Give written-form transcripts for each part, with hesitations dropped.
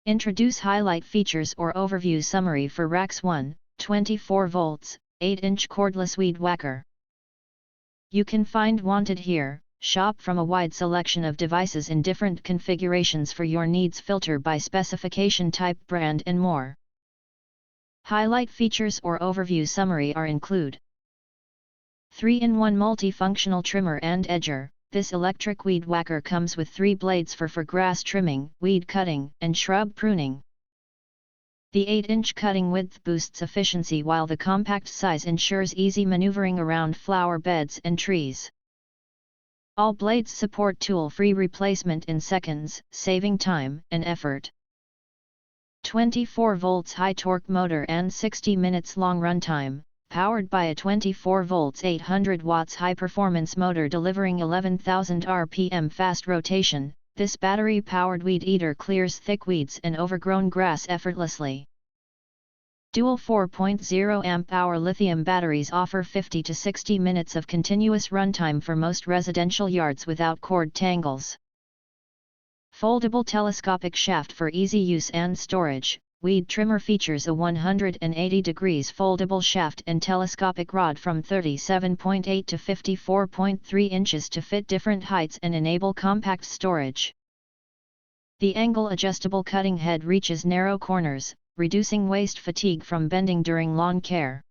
Introduce highlight features or overview summary for RAXONE 24V, 8-inch cordless weed whacker. You can find wanted here. Shop from a wide selection of devices in different configurations for your needs. Filter by specification, type, brand and more. Highlight features or overview summary are include 3-in-1 multifunctional trimmer and edger. This electric weed whacker comes with 3 blades for grass trimming, weed cutting, and shrub pruning. The 8-inch cutting width boosts efficiency while the compact size ensures easy maneuvering around flower beds and trees. All blades support tool-free replacement in seconds, saving time and effort. 24 volts high torque motor and 60 minutes long runtime, powered by a 24 volts 800 watts high performance motor delivering 11,000 rpm fast rotation. This battery-powered weed eater clears thick weeds and overgrown grass effortlessly. Dual 4.0 amp-hour lithium batteries offer 50 to 60 minutes of continuous runtime for most residential yards without cord tangles. Foldable telescopic shaft for easy use and storage. Weed trimmer features a 180 degrees foldable shaft and telescopic rod from 37.8 to 54.3 inches to fit different heights and enable compact storage. The angle-adjustable cutting head reaches narrow corners, reducing waste fatigue from bending during lawn care.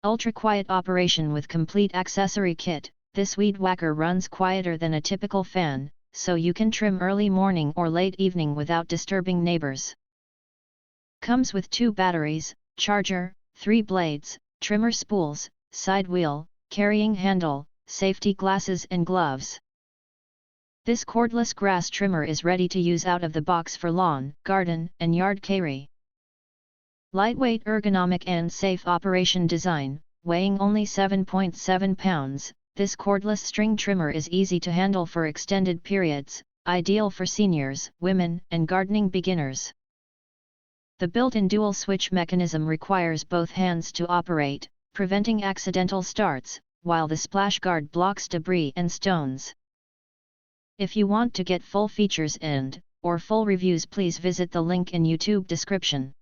Ultra-quiet operation with complete accessory kit. This weed whacker runs quieter than a typical fan, so you can trim early morning or late evening without disturbing neighbors. Comes with 2 batteries, charger, 3 blades, trimmer spools, side wheel, carrying handle, safety glasses and gloves. This cordless grass trimmer is ready to use out of the box for lawn, garden, and yard carry. Lightweight, ergonomic and safe operation design, weighing only 7.7 pounds, this cordless string trimmer is easy to handle for extended periods, ideal for seniors, women, and gardening beginners. The built-in dual switch mechanism requires both hands to operate, preventing accidental starts, while the splash guard blocks debris and stones. If you want to get full features or full reviews, please visit the link in YouTube description.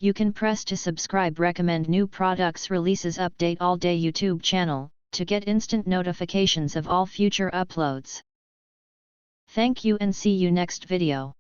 You can press to subscribe, recommend new products releases, update all day YouTube channel, to get instant notifications of all future uploads. Thank you and see you next video.